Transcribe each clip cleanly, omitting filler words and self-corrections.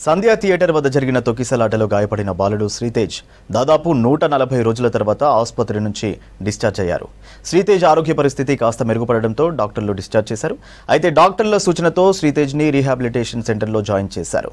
సంధ్యా theatre వద్ద జరిగిన తొక్కిసలాటలో గాయపడిన బాలుడు శ్రీతేజ్ దాదాపు 140 రోజుల తర్వాత ఆసుపత్రి నుంచి డిశ్చార్జ్ అయ్యారు. శ్రీతేజ్ ఆరోగ్య పరిస్థితి కాస్త మెరుగుపడడంతో డాక్టర్లు డిశ్చార్జ్ చేశారు. అయితే డాక్టర్ల సూచనతో శ్రీతేజ్ని రీహాబిలిటేషన్ సెంటర్లో జాయిన్ చేశారు.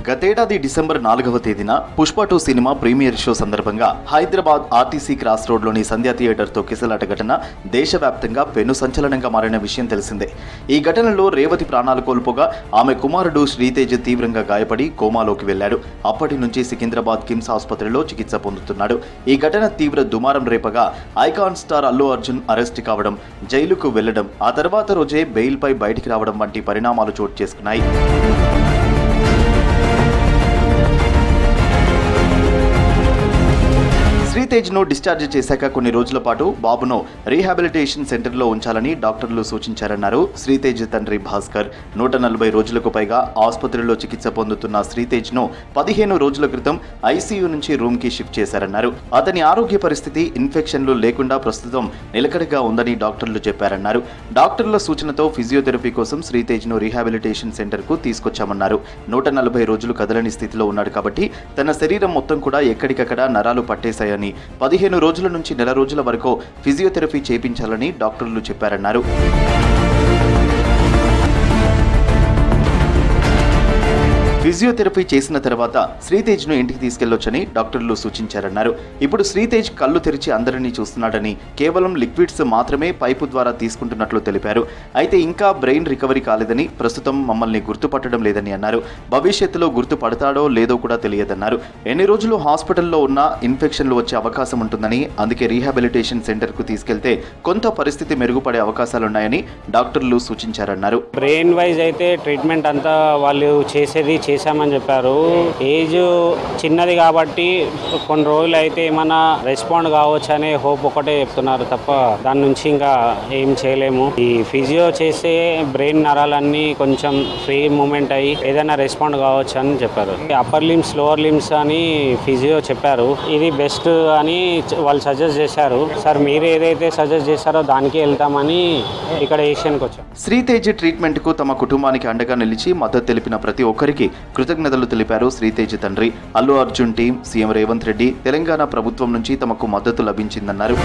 గతేడాది డిసెంబర్ 4వ తేదీన పుష్ప 2 సినిమా ప్రీమియర్ షో సందర్భంగా హైదరాబాద్ ఆర్టీసీ క్రాస్ రోడ్లోని సంధ్యా థియేటర్ తొక్కిసలాట ఘటన దేశవ్యాప్తంగా పెను సంచలనంగా మారిన విషయం తెలిసిందే. ఈ ఘటనలో రేవతి ప్రాణాలు కోల్పోగా ఆమె కుమారుడు శ్రీతేజ్ తీవ్రంగా గాయపడి కోమాలోకి వెళ్లాడు. అప్పటి నుంచి సికింద్రాబాద్ కిమ్స్ ఆసుపత్రిలో చికిత్స పొందుతున్నాడు. ఈ ఘటన తీవ్ర దుమారం రేపగా icon star Allu Arjun arrest కావడం, జైలుకు వెళ్లడం, ఆ తర్వాత రోజే బెయిల్పై బయటికి రావడం వంటి పరిణామాలు చోటు చేసుకున్నాయి. శ్రీతేజ్ను డిశ్చార్జ్ చేశాక కొన్ని రోజుల పాటు బాబును రీహాబిలిటేషన్ సెంటర్లో ఉంచాలని డాక్టర్లు సూచించారన్నారు శ్రీతేజ్ తండ్రి భాస్కర్. 140 రోజులకు పైగా ఆసుపత్రిలో చికిత్స పొందుతున్న శ్రీతేజ్ను 15 రోజుల క్రితం ఐసీయూ నుంచి రూమ్కి షిఫ్ట్ చేశారన్నారు. అతని ఆరోగ్య పరిస్థితి ఇన్ఫెక్షన్లు లేకుండా ప్రస్తుతం నిలకడగా ఉందని డాక్టర్లు చెప్పారన్నారు. డాక్టర్ల సూచనతో ఫిజియోథెరపీ కోసం శ్రీతేజ్ను రీహాబిలిటేషన్ సెంటర్కు తీసుకొచ్చామన్నారు. 140 రోజులు కదలని స్థితిలో ఉన్నాడు కాబట్టి తన శరీరం మొత్తం కూడా ఎక్కడికక్కడ నరాలు పట్టేశాయని, 15 రోజుల నుంచి నెల రోజుల వరకు ఫిజియోథెరపీ చేయించాలని డాక్టర్లు చెప్పారన్నారు. ఫిజియోథెరపీ చేసిన తర్వాత శ్రీతేజ్ను ఇంటికి తీసుకెళ్లొచ్చని డాక్టర్లు సూచించారన్నారు. ఇప్పుడు శ్రీతేజ్ కళ్ళు తెరిచి అందరినీ చూస్తున్నాడని, కేవలం లిక్విడ్స్ మాత్రమే పైపు ద్వారా తీసుకుంటున్నట్లు తెలిపారు. అయితే ఇంకా బ్రెయిన్ రికవరీ కాలేదని, ప్రస్తుతం మమ్మల్ని గుర్తుపట్టడం లేదని అన్నారు. భవిష్యత్తులో గుర్తుపడతాడో లేదో కూడా తెలియదన్నారు. ఎన్ని రోజులు హాస్పిటల్లో ఉన్నా ఇన్ఫెక్షన్లు వచ్చే అవకాశం ఉంటుందని, అందుకే రీహాబిలిటేషన్ సెంటర్కు తీసుకెళ్తే కొంత పరిస్థితి మెరుగుపడే అవకాశాలున్నాయని డాక్టర్లు సూచించారన్నారు. బ్రెయిన్ వైజ్ అయితే ట్రీట్మెంట్ అంతా వాళ్ళు చేశామని చెప్పారు. ఏజ్ చిన్నది కాబట్టి కొన్ని రోజులు అయితే ఏమన్నా రెస్పాండ్ కావచ్చు అనే హోప్ ఒకటే చెప్తున్నారు తప్ప దాని నుంచి ఇంకా ఏం చేయలేము. ఈ ఫిజియో చేసే బ్రెయిన్ నరాలన్నీ కొంచెం ఫ్రీ మూమెంట్ అయ్యి ఏదైనా రెస్పాండ్ కావచ్చు అని చెప్పారు. అప్పర్ లిమ్స్, లోవర్ లిమ్స్ అని ఫిజియో చెప్పారు. ఇది బెస్ట్ అని వాళ్ళు సజెస్ట్ చేశారు. సార్ మీరు ఏదైతే సజెస్ట్ చేశారో దానికే వెళ్తామని ఇక్కడ ఏషియన్కి వచ్చాం. శ్రీతేజ్ ట్రీట్మెంట్ కు తమ కుటుంబానికి అండగా నిలిచి మద్దతు తెలిపిన ప్రతి ఒక్కరికి కృతజ్ఞతలు తెలిపారు శ్రీతేజ్ తండ్రి. అల్లు అర్జున్ టీం, సీఎం రేవంత్ రెడ్డి, తెలంగాణ ప్రభుత్వం నుంచి తమకు మద్దతు లభించిందన్నారు.